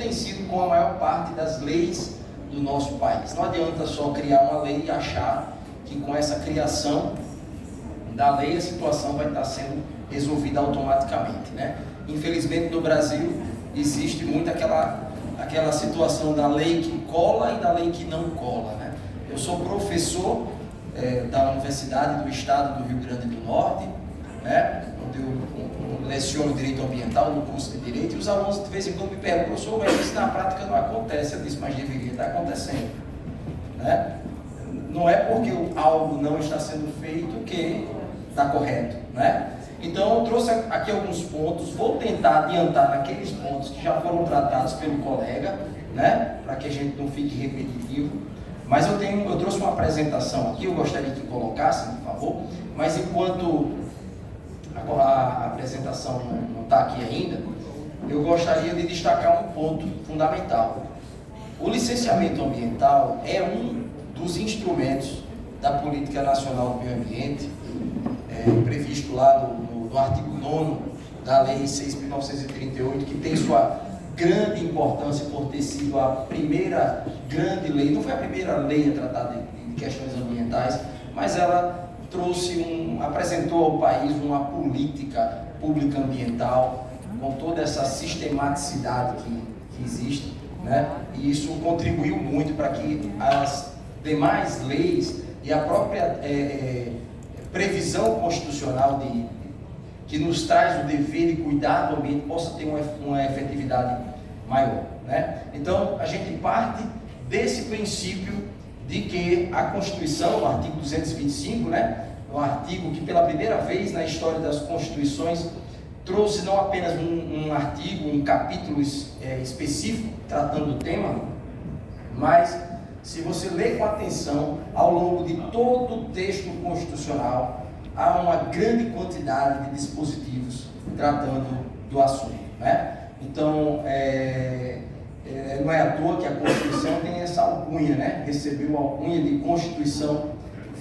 tem sido com a maior parte das leis do nosso país. Não adianta só criar uma lei e achar que com essa criação da lei a situação vai estar sendo resolvida automaticamente, né? Infelizmente no Brasil existe muito aquela situação da lei que cola e da lei que não cola, né? Eu sou professor da Universidade do Estado do Rio Grande do Norte, né? Onde eu leciono Direito Ambiental no curso de Direito, e os alunos de vez em quando me perguntam: professor, mas isso na prática não acontece. Eu disse: mas deveria estar acontecendo, né? Não é porque algo não está sendo feito que está correto, né? Então eu trouxe aqui alguns pontos, vou tentar adiantar naqueles pontos que já foram tratados pelo colega, né? Para que a gente não fique repetitivo. Mas eu trouxe uma apresentação aqui, eu gostaria que colocassem, por favor, mas enquanto a apresentação não está aqui ainda, eu gostaria de destacar um ponto fundamental. O licenciamento ambiental é um dos instrumentos da Política Nacional do Meio Ambiente, previsto lá no artigo 9º da Lei 6.938, que tem sua grande importância por ter sido a primeira grande lei. Não foi a primeira lei a tratar de questões ambientais, mas ela apresentou ao país uma política pública ambiental com toda essa sistematicidade que existe, né? E isso contribuiu muito para que as demais leis e a própria previsão constitucional que nos traz o dever de cuidar do ambiente possa ter uma efetividade maior, né? Então, a gente parte desse princípio de que a Constituição, no artigo 225, né, um artigo que pela primeira vez na história das Constituições trouxe não apenas um artigo, um capítulo específico tratando do tema, mas se você ler com atenção ao longo de todo o texto constitucional, há uma grande quantidade de dispositivos tratando do assunto, né? Então, não é à toa que a Constituição tem essa alcunha, né? Recebeu a alcunha de Constituição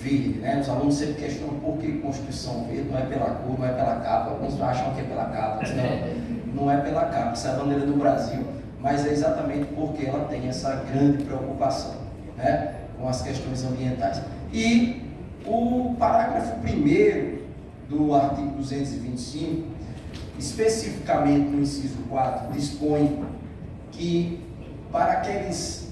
Verde, né? Os alunos sempre questionam por que Constituição Verde, não é pela cor, não é pela capa. Alguns acham que é pela capa, não é pela capa, essa é a bandeira do Brasil, mas é exatamente porque ela tem essa grande preocupação, né, com as questões ambientais. E o parágrafo 1º do artigo 225, especificamente no inciso 4, dispõe que para aquelas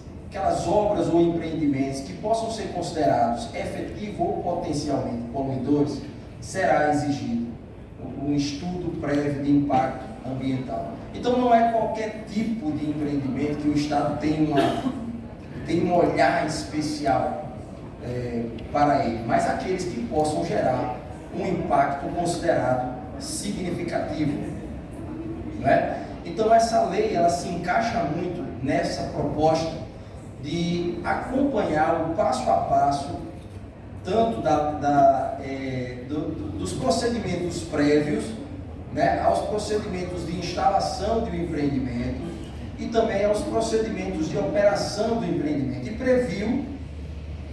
obras ou empreendimentos que possam ser considerados efetivo ou potencialmente poluidores, será exigido um estudo prévio de impacto ambiental. Então não é qualquer tipo de empreendimento que o Estado tem um olhar especial para ele, mas aqueles que possam gerar um impacto considerado significativo, né? Então essa lei ela se encaixa muito nessa proposta de acompanhar o passo a passo tanto dos procedimentos prévios, né, aos procedimentos de instalação de um empreendimento e também aos procedimentos de operação do empreendimento, e previu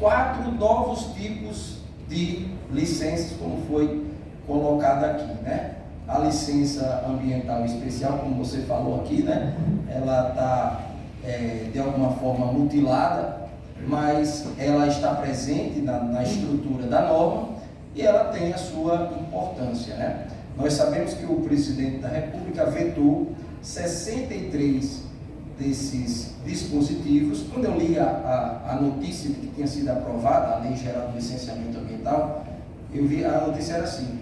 4 novos tipos de licenças, como foi colocado aqui, né? A licença ambiental especial, como você falou aqui, né? Ela está de alguma forma mutilada, mas ela está presente na estrutura da norma e ela tem a sua importância, né? Nós sabemos que o presidente da República vetou 63 desses dispositivos. Quando eu li a notícia de que tinha sido aprovada a Lei Geral do Licenciamento Ambiental, eu vi a notícia era assim: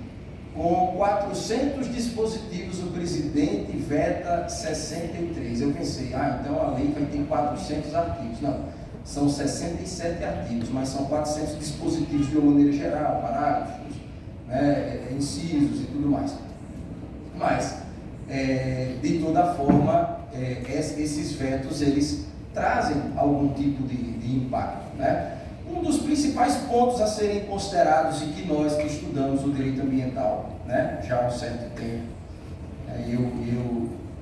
com 400 dispositivos o presidente veta 63. Eu pensei, então a lei vai ter 400 artigos. Não, são 67 artigos, mas são 400 dispositivos de uma maneira geral, parágrafos, né, incisos e tudo mais. Mas, de toda forma, esses vetos, eles trazem algum tipo de impacto, né? Um dos principais pontos a serem considerados, e que nós que estudamos o direito ambiental, né, já há um certo tempo,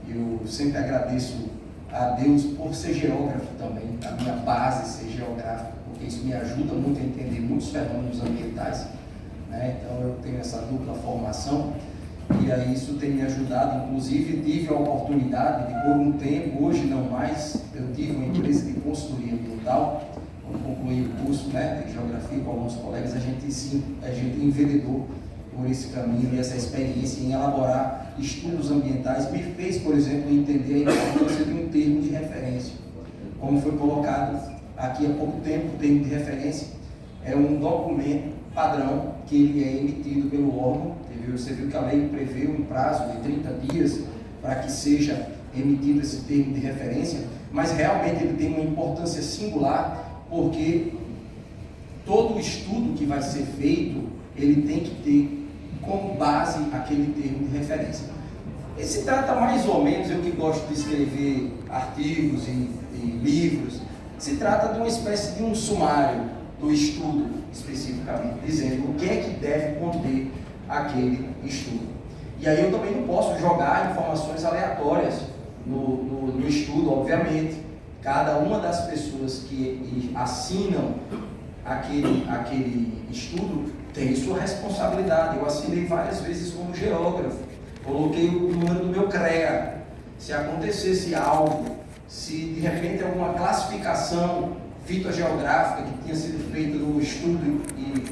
eu sempre agradeço a Deus por ser geógrafo também, a minha base ser geográfica, porque isso me ajuda muito a entender muitos fenômenos ambientais, né? Então eu tenho essa dupla formação, e aí isso tem me ajudado. Inclusive tive a oportunidade de, por um tempo, hoje não mais, eu tive uma empresa de consultoria ambiental. Quando concluí o curso, né, de geografia com alguns colegas, a gente enveredou por esse caminho e essa experiência em elaborar estudos ambientais me fez, por exemplo, entender a importância de um termo de referência. Como foi colocado aqui há pouco tempo, o termo de referência é um documento padrão que ele é emitido pelo órgão. Você viu que a lei prevê um prazo de 30 dias para que seja emitido esse termo de referência, mas realmente ele tem uma importância singular, porque todo o estudo que vai ser feito, ele tem que ter como base aquele termo de referência. E se trata mais ou menos, eu que gosto de escrever artigos e livros, se trata de uma espécie de um sumário do estudo especificamente, dizendo o que é que deve conter aquele estudo. E aí eu também não posso jogar informações aleatórias no estudo, obviamente. Cada uma das pessoas que assinam aquele estudo tem sua responsabilidade. Eu assinei várias vezes como geógrafo, coloquei o número do meu CREA. Se acontecesse algo, se de repente alguma classificação fitogeográfica que tinha sido feita no estudo e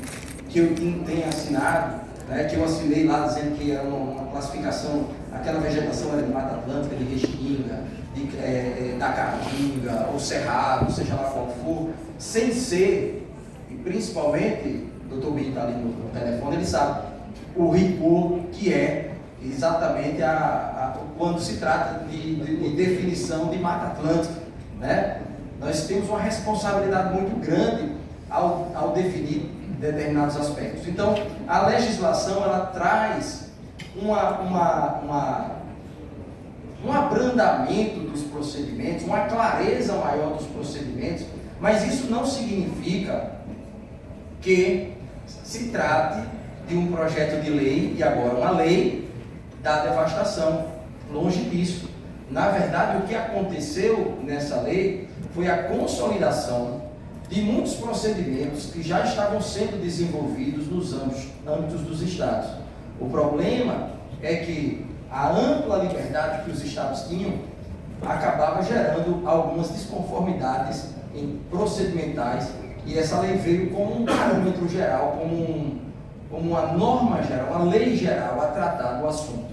que eu tenha assinado, né, que eu assinei lá dizendo que era uma classificação, aquela vegetação era de Mata Atlântica, de Restinga, da Caatinga, ou Cerrado, seja lá qual for, sem ser, e principalmente, o Dr. Bim está ali no telefone, ele sabe o rigor que é exatamente quando se trata de definição de Mata Atlântica, né? Nós temos uma responsabilidade muito grande ao definir determinados aspectos. Então, a legislação, ela traz um abrandamento dos procedimentos, uma clareza maior dos procedimentos, mas isso não significa que se trate de um projeto de lei, e agora uma lei da devastação. Longe disso. Na verdade, o que aconteceu nessa lei foi a consolidação de muitos procedimentos que já estavam sendo desenvolvidos nos âmbitos dos estados. O problema é que a ampla liberdade que os estados tinham acabava gerando algumas desconformidades procedimentais, e essa lei veio como um parâmetro geral, como uma norma geral, uma lei geral a tratar do assunto,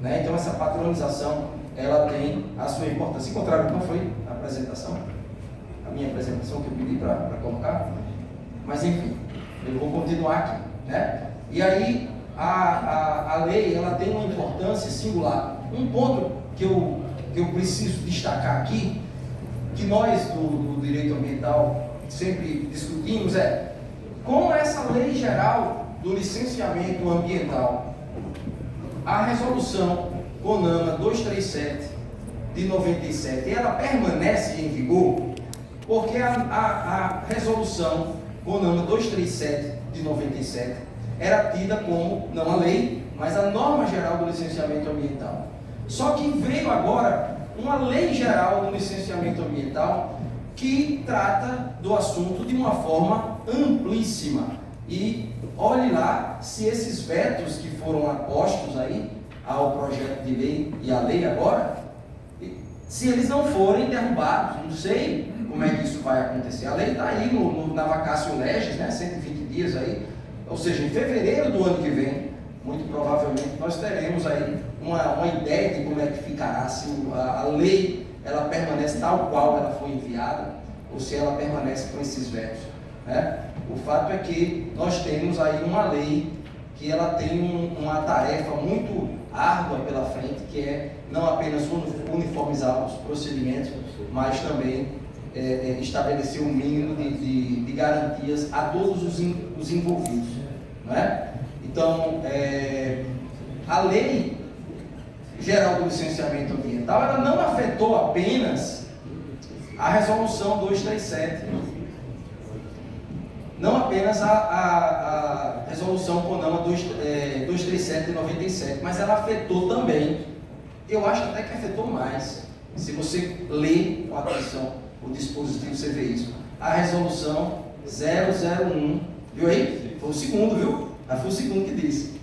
né? Então essa padronização, ela tem a sua importância. Encontraram como foi a apresentação? A minha apresentação que eu pedi para colocar? Mas enfim, eu vou continuar aqui, né? E aí a lei, ela tem uma importância singular. Um ponto que eu preciso destacar aqui, que nós do direito ambiental sempre discutimos, é como essa lei geral do licenciamento ambiental, a resolução CONAMA 237 de 97, ela permanece em vigor, porque a resolução CONAMA 237 de 97 era tida como, não a lei, mas a norma geral do licenciamento ambiental. Só que veio agora uma lei geral do licenciamento ambiental que trata do assunto de uma forma amplíssima. E olhe lá se esses vetos que foram apostos aí ao projeto de lei e à lei agora, se eles não forem derrubados. Não sei como é que isso vai acontecer. A lei está aí na vacatio legis, né, 120 dias aí, ou seja, em fevereiro do ano que vem, muito provavelmente nós teremos aí uma ideia de como é que ficará, se a lei ela permanece tal qual ela foi enviada, ou se ela permanece com esses vetos, né? O fato é que nós temos aí uma lei que ela tem uma tarefa muito árdua pela frente, que é não apenas uniformizar os procedimentos, mas também estabelecer um mínimo de garantias a todos os envolvidos, não é? Então, a lei geral do licenciamento ambiental, ela não afetou apenas a resolução 237, não apenas a resolução CONAMA 237 de 97, mas ela afetou também, eu acho até que afetou mais, se você ler com atenção o dispositivo, você vê isso, a resolução 001, viu aí? Foi o segundo, viu? Foi o segundo que disse.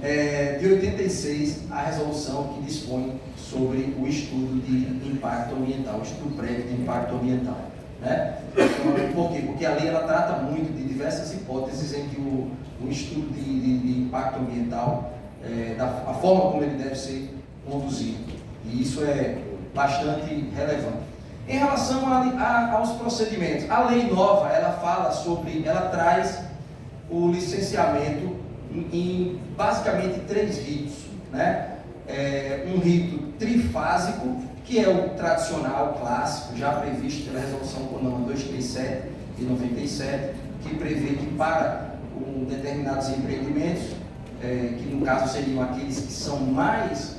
de 86, a resolução que dispõe sobre o estudo de impacto ambiental, o estudo prévio de impacto ambiental. Né? Então, por quê? Porque a lei ela trata muito de diversas hipóteses em que o estudo de impacto ambiental, a forma como ele deve ser conduzido. E isso é bastante relevante. Em relação aos procedimentos, a lei nova, ela traz o licenciamento em basicamente 3 ritos, né? Um rito trifásico, que é o tradicional, clássico, já previsto pela Resolução CONAMA 237 de 97, que prevê que para determinados empreendimentos, que no caso seriam aqueles que são mais,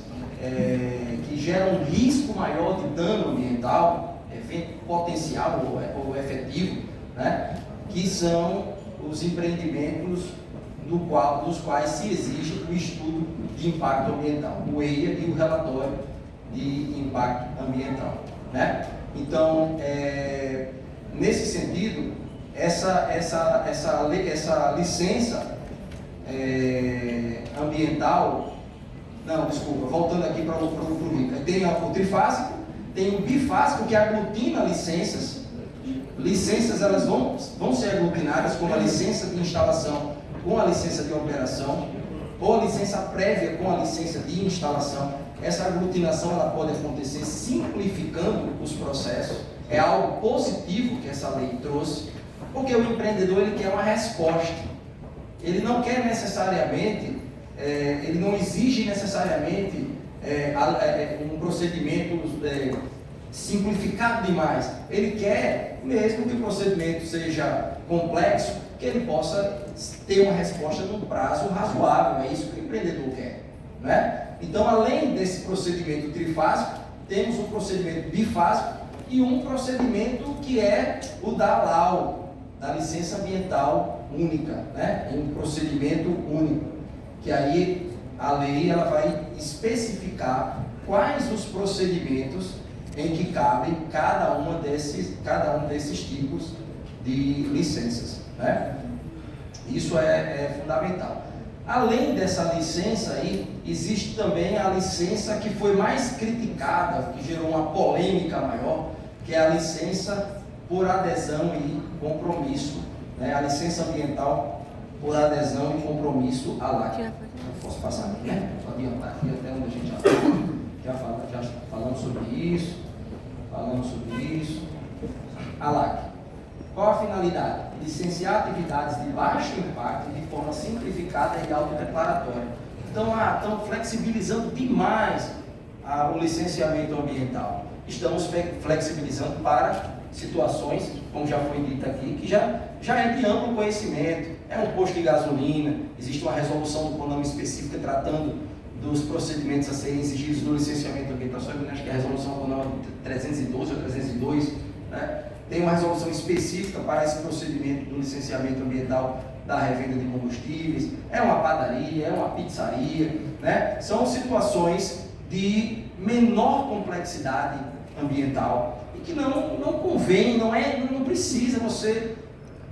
que geram um risco maior de dano ambiental, potencial ou efetivo, né? Que são os empreendimentos dos quais se exige o estudo de impacto ambiental, o EIA e o relatório de impacto ambiental, né? Então, nesse sentido, essa licença ambiental, voltando aqui para o RIC, tem o trifásico, tem o bifásico, que aglutina licenças. Licenças elas vão ser aglutinadas como a licença de instalação com a licença de operação, ou a licença prévia com a licença de instalação. Essa aglutinação ela pode acontecer simplificando os processos. É algo positivo que essa lei trouxe, porque o empreendedor ele quer uma resposta. Ele não quer necessariamente, ele não exige necessariamente um procedimento simplificado demais. Ele quer, mesmo que o procedimento seja complexo, que ele possa ter uma resposta num prazo razoável. É isso que o empreendedor quer, né? Então, além desse procedimento trifásico, temos um procedimento bifásico e um procedimento que é o da LAU, da licença ambiental única, né? Um procedimento único, que aí a lei ela vai especificar quais os procedimentos em que cabem cada um desses tipos de licenças, né? Isso é fundamental. Além dessa licença aí, existe também a licença que foi mais criticada, que gerou uma polêmica maior, que é a licença por adesão e compromisso, né? A licença ambiental por adesão e compromisso à LAC. Eu posso passar aqui, né? Vou adiantar aqui até onde a gente já falamos sobre isso. A LAC. Qual a finalidade? Licenciar atividades de baixo impacto de forma simplificada e autodeclaratória. Então, estão flexibilizando demais o licenciamento ambiental. Estamos flexibilizando para situações, como já foi dito aqui, que já é de amplo conhecimento. É um posto de gasolina, existe uma resolução do CONAMA específica tratando dos procedimentos a serem exigidos no licenciamento ambiental. Acho que é a resolução CONAMA 312 ou 302, né? Tem uma resolução específica para esse procedimento do licenciamento ambiental da revenda de combustíveis. É uma padaria, é uma pizzaria, né? São situações de menor complexidade ambiental e que não convém, não precisa você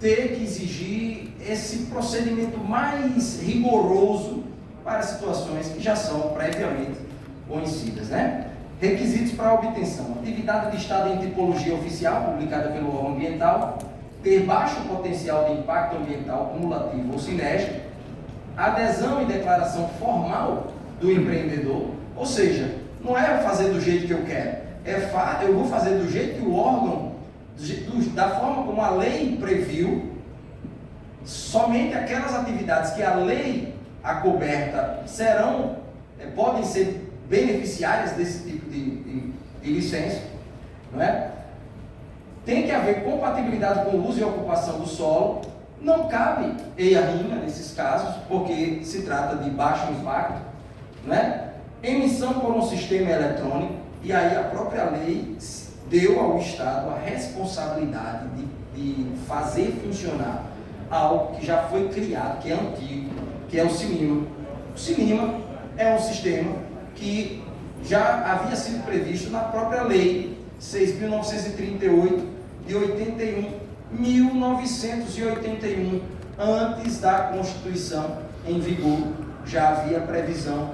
ter que exigir esse procedimento mais rigoroso para situações que já são previamente conhecidas, né? Requisitos para a obtenção: atividade listada em tipologia oficial, publicada pelo órgão ambiental, ter baixo potencial de impacto ambiental cumulativo ou sinérgico, adesão e declaração formal do empreendedor, ou seja, não é fazer do jeito que eu quero, eu vou fazer do jeito que o órgão, da forma como a lei previu, somente aquelas atividades que a lei acoberta podem ser beneficiárias desse tipo de licença, não é? Tem que haver compatibilidade com o uso e ocupação do solo. Não cabe EIA-RIMA nesses casos, porque se trata de baixo impacto, não é? Emissão por um sistema eletrônico, e aí a própria lei deu ao Estado a responsabilidade de fazer funcionar algo que já foi criado, que é antigo, que é o CIMIMA. O CIMIMA é um sistema que já havia sido previsto na própria lei 6.938 de 1981, antes da Constituição em vigor já havia previsão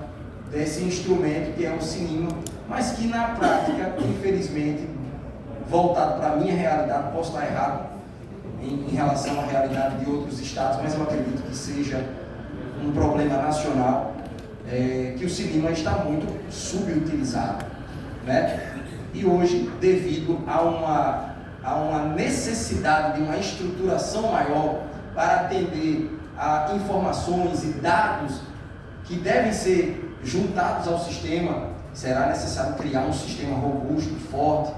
desse instrumento que é o Cinema, mas que na prática, infelizmente, voltado para a minha realidade, posso estar errado em relação à realidade de outros estados, mas eu acredito que seja um problema nacional, que o Cinema está muito subutilizado, né? E hoje, devido a uma necessidade de uma estruturação maior para atender a informações e dados que devem ser juntados ao sistema, será necessário criar um sistema robusto, forte,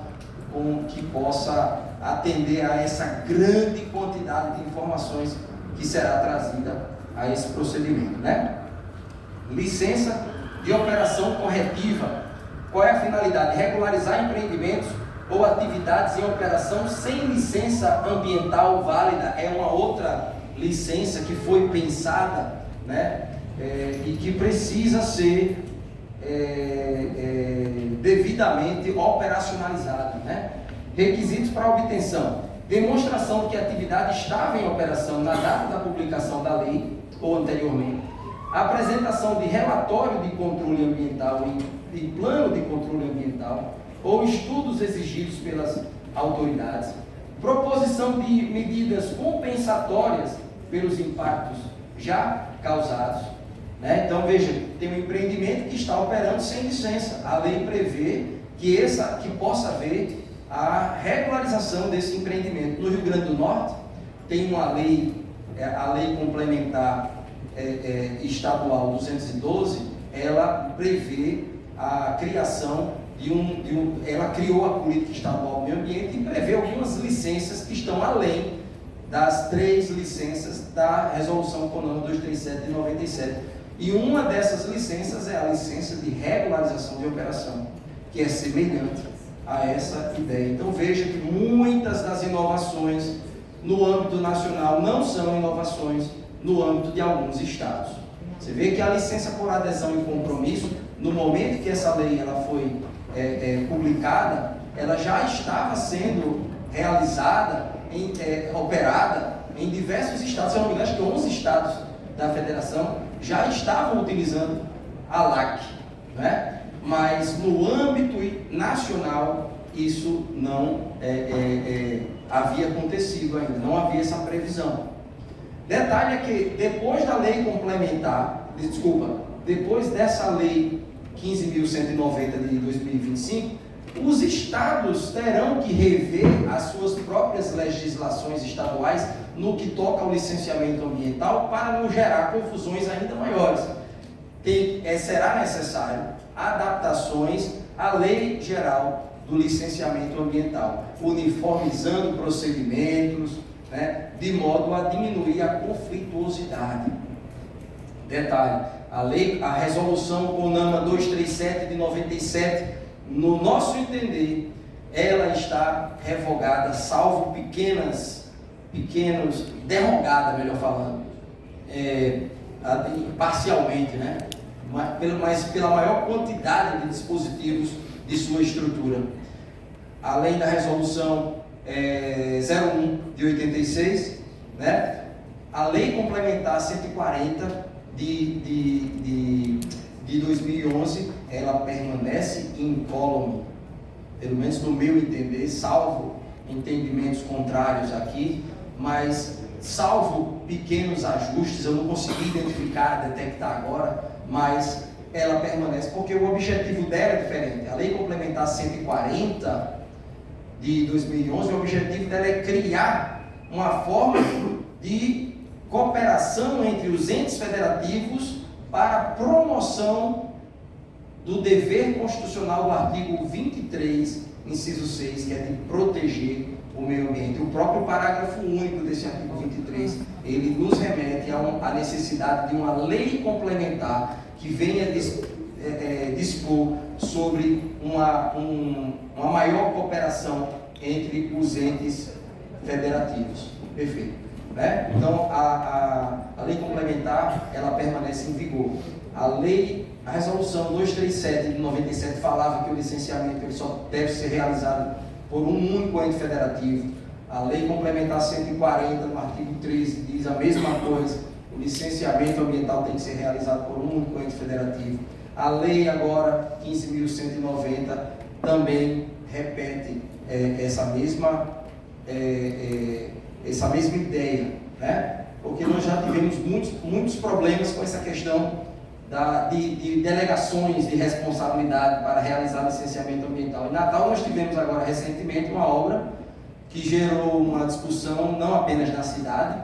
que possa atender a essa grande quantidade de informações que será trazida a esse procedimento, né? Licença de operação corretiva. Qual é a finalidade? Regularizar empreendimentos ou atividades em operação sem licença ambiental válida. É uma outra licença que foi pensada, né? E que precisa ser devidamente operacionalizada, né? Requisitos para obtenção: demonstração de que a atividade estava em operação na data da publicação da lei ou anteriormente, apresentação de relatório de controle ambiental e plano de controle ambiental ou estudos exigidos pelas autoridades, proposição de medidas compensatórias pelos impactos já causados, né? Então veja, tem um empreendimento que está operando sem licença. A lei prevê que possa haver a regularização desse empreendimento. No Rio Grande do Norte tem uma lei, a lei complementar estadual 212, ela prevê a criação ela criou a política estadual do meio ambiente e prevê algumas licenças que estão além das 3 licenças da resolução CONAMA 237 de 97. E uma dessas licenças é a licença de regularização de operação, que é semelhante a essa ideia. Então veja que muitas das inovações no âmbito nacional não são inovações no âmbito de alguns estados. Você vê que a licença por adesão e compromisso, no momento que essa lei ela foi publicada, ela já estava sendo realizada, operada em diversos estados. Se eu não me engano, acho que 11 estados da federação já estavam utilizando a LAC, né? Mas no âmbito nacional isso não havia acontecido ainda, não havia essa previsão. Detalhe é que depois da lei complementar, depois dessa lei 15.190 de 2025, os estados terão que rever as suas próprias legislações estaduais no que toca ao licenciamento ambiental para não gerar confusões ainda maiores. Será necessário adaptações à lei geral do licenciamento ambiental, uniformizando procedimentos, né, de modo a diminuir a conflituosidade. Detalhe, a resolução CONAMA 237 de 97, no nosso entender, ela está revogada, salvo derrogada, melhor falando, parcialmente, né? Mas pela maior quantidade de dispositivos de sua estrutura. Além da resolução 01 de 86, né? A lei complementar 140 de 2011, ela permanece incólume, pelo menos no meu entender, salvo entendimentos contrários aqui, mas salvo pequenos ajustes, eu não consegui detectar agora, mas ela permanece, porque o objetivo dela é diferente. A lei complementar 140 de 2011, o objetivo dela é criar uma forma de cooperação entre os entes federativos para a promoção do dever constitucional do artigo 23, inciso 6, que é de proteger o meio ambiente. O próprio parágrafo único desse artigo 23, ele nos remete à necessidade de uma lei complementar que venha dispor sobre uma maior cooperação entre os entes federativos. Perfeito. Né? Então, a lei complementar, ela permanece em vigor. A resolução 237 de 97 falava que o licenciamento ele só deve ser realizado por um único ente federativo. A lei complementar 140, no artigo 13, diz a mesma coisa. O licenciamento ambiental tem que ser realizado por um único ente federativo. A lei agora, 15.190, também repete essa mesma ideia, né? Porque nós já tivemos muitos problemas com essa questão de delegações de responsabilidade para realizar licenciamento ambiental. Em Natal nós tivemos agora recentemente uma obra que gerou uma discussão não apenas na cidade,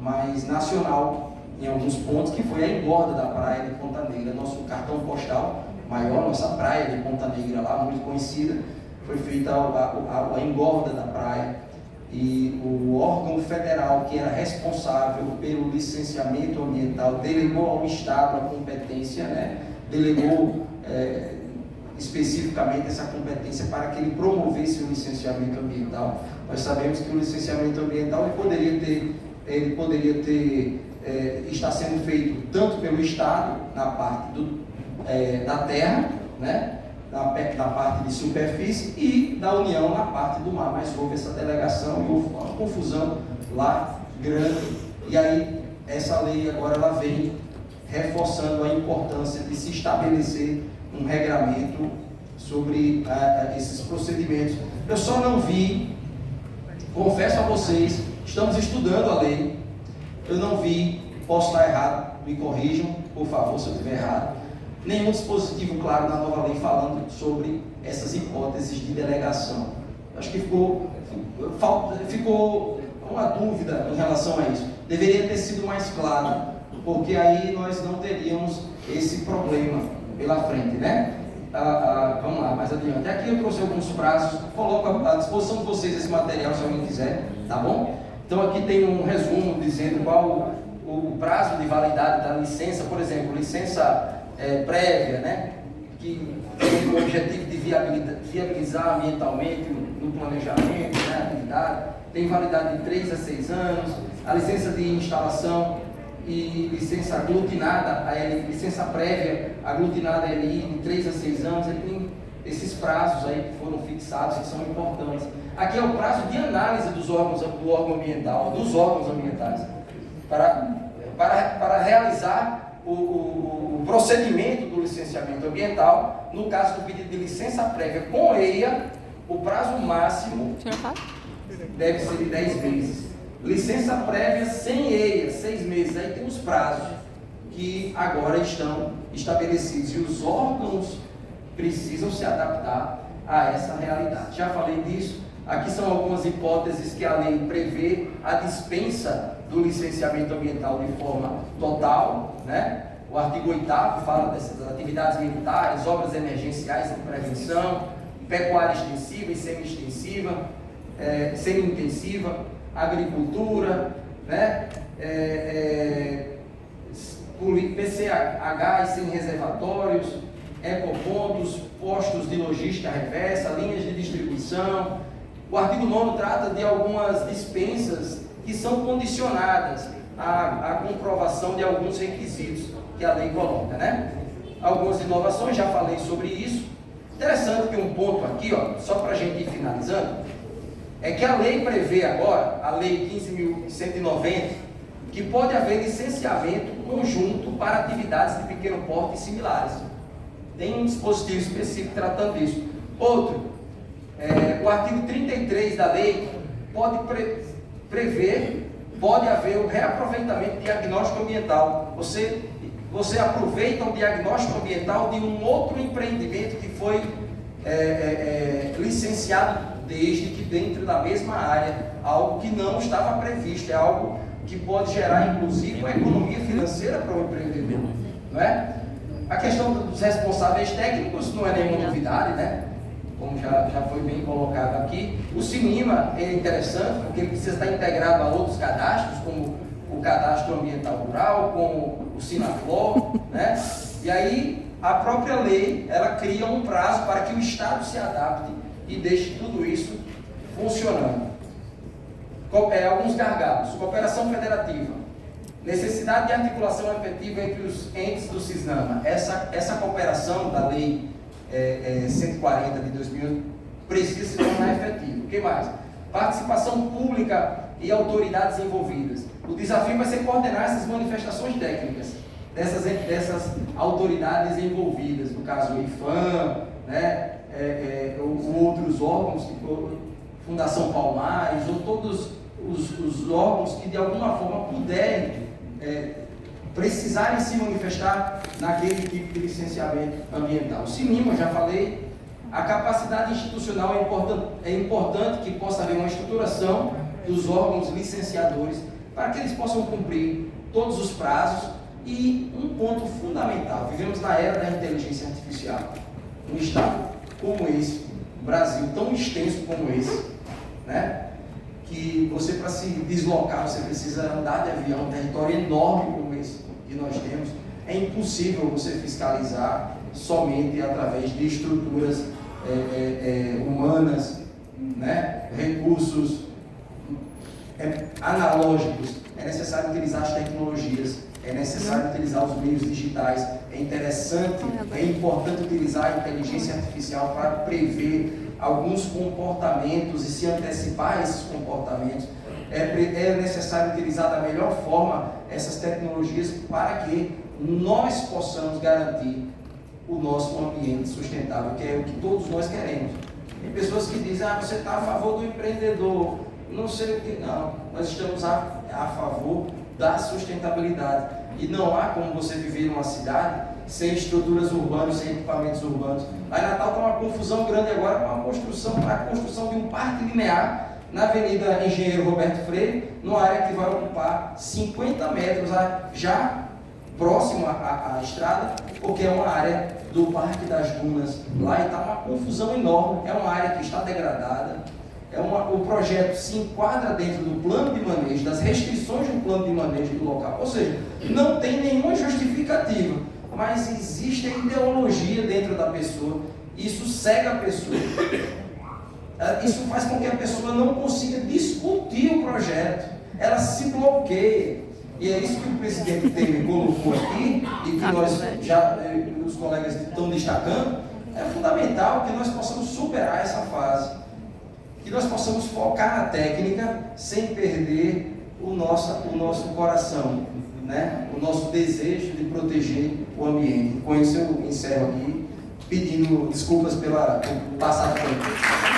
mas nacional em alguns pontos, que foi a engorda da praia de Ponta Negra. Nosso cartão postal maior, nossa praia de Ponta Negra lá, muito conhecida, foi feita a engorda da praia, e o órgão federal que era responsável pelo licenciamento ambiental delegou ao Estado a competência, né? Delegou especificamente essa competência para que ele promovesse o licenciamento ambiental. Nós sabemos que o licenciamento ambiental ele poderia estar sendo feito tanto pelo Estado na parte da terra, né? Na parte de superfície, e da União na parte do mar, mas houve essa delegação e houve uma confusão lá grande, e aí essa lei agora ela vem reforçando a importância de se estabelecer um regramento sobre esses procedimentos. Eu só não vi, confesso a vocês, estamos estudando a lei, eu não vi, posso estar errado, me corrijam, por favor, se eu estiver errado, nenhum dispositivo claro na nova lei falando sobre essas hipóteses de delegação. Acho que ficou uma dúvida em relação a isso. Deveria ter sido mais claro, porque aí nós não teríamos esse problema pela frente, né? Vamos lá, mais adiante. Aqui eu trouxe alguns prazos, coloco à disposição de vocês esse material, se alguém quiser, tá bom? Então aqui tem um resumo dizendo qual o prazo de validade da licença, por exemplo, licença prévia, né, que tem o objetivo de viabilizar ambientalmente no planejamento, né, a atividade, tem validade de 3 a 6 anos, a licença de instalação e licença aglutinada, licença prévia aglutinada LI de 3 a 6 anos, ele tem esses prazos aí que foram fixados, que são importantes. Aqui é o prazo de análise dos órgãos ambientais, para realizar o procedimento do licenciamento ambiental. No caso do pedido de licença prévia com EIA, o prazo máximo deve ser de 10 meses. Licença prévia sem EIA, 6 meses. Aí tem os prazos que agora estão estabelecidos, e os órgãos precisam se adaptar a essa realidade. Já falei disso. Aqui são algumas hipóteses que a lei prevê a dispensa do licenciamento ambiental de forma total, né? O artigo 8º fala dessas atividades militares, obras emergenciais de prevenção, pecuária extensiva e semi-extensiva, semi-intensiva, agricultura, né? PCH e semi-reservatórios, ecopontos, postos de logística reversa, linhas de distribuição. O artigo 9º trata de algumas dispensas que são condicionadas à comprovação de alguns requisitos que a lei coloca, né? Algumas inovações, já falei sobre isso. Interessante que um ponto aqui, ó, só para a gente ir finalizando, é que a lei prevê agora, a lei 15.190, que pode haver licenciamento conjunto para atividades de pequeno porte e similares. Tem um dispositivo específico tratando disso. Outro, o artigo 33 da lei pode pode haver o reaproveitamento de diagnóstico ambiental. Você aproveita o diagnóstico ambiental de um outro empreendimento que foi licenciado desde que dentro da mesma área, algo que não estava previsto, é algo que pode gerar inclusive uma economia financeira para o empreendedor, não é? A questão dos responsáveis técnicos não é nenhuma novidade, né? Como já foi bem colocado aqui. O CINIMA é interessante porque ele precisa estar integrado a outros cadastros, como o cadastro ambiental rural, como o SINAFLOR, né? E aí a própria lei, ela cria um prazo para que o Estado se adapte e deixe tudo isso funcionando. Alguns gargalos: cooperação federativa, necessidade de articulação efetiva entre os entes do CISNAMA. Essa cooperação da lei 140 de 2000 precisa se tornar efetiva. O que mais? Participação pública e autoridades envolvidas. O desafio vai ser coordenar essas manifestações técnicas dessas autoridades envolvidas, no caso o IFAM, né, outros órgãos, tipo Fundação Palmares, ou todos os órgãos que de alguma forma puderem precisarem se manifestar naquele tipo de licenciamento ambiental. O CINIMA, já falei, a capacidade institucional é importante que possa haver uma estruturação dos órgãos licenciadores para que eles possam cumprir todos os prazos. E um ponto fundamental, vivemos na era da inteligência artificial. Um estado como esse, um Brasil tão extenso como esse, né, que você, para se deslocar, você precisa andar de avião, um território enorme como esse que nós temos, é impossível você fiscalizar somente através de estruturas humanas, né, recursos analógicos. É necessário utilizar as tecnologias, é necessário utilizar os meios digitais, é importante utilizar a inteligência artificial para prever alguns comportamentos e se antecipar a esses comportamentos. É necessário utilizar da melhor forma essas tecnologias para que nós possamos garantir o nosso ambiente sustentável, que é o que todos nós queremos. Tem pessoas que dizem, você está a favor do empreendedor, não sei o que. Não, nós estamos a favor da sustentabilidade. E não há como você viver numa cidade sem estruturas urbanas, sem equipamentos urbanos. Lá em Natal está uma confusão grande agora com a construção de um parque linear na Avenida Engenheiro Roberto Freire, numa área que vai ocupar 50 metros já próximo à estrada, porque é uma área do Parque das Dunas. Lá está uma confusão enorme, é uma área que está degradada. O projeto se enquadra dentro do plano de manejo, das restrições do plano de manejo do local. Ou seja, não tem nenhuma justificativa, mas existe a ideologia dentro da pessoa. Isso cega a pessoa. Isso faz com que a pessoa não consiga discutir o projeto. Ela se bloqueia. E é isso que o presidente Temer colocou aqui, e que os colegas estão destacando. É fundamental que nós possamos superar essa fase. Que nós possamos focar na técnica sem perder o nosso coração, né? O nosso desejo de proteger o ambiente. Com isso eu encerro aqui, pedindo desculpas por passar tempo.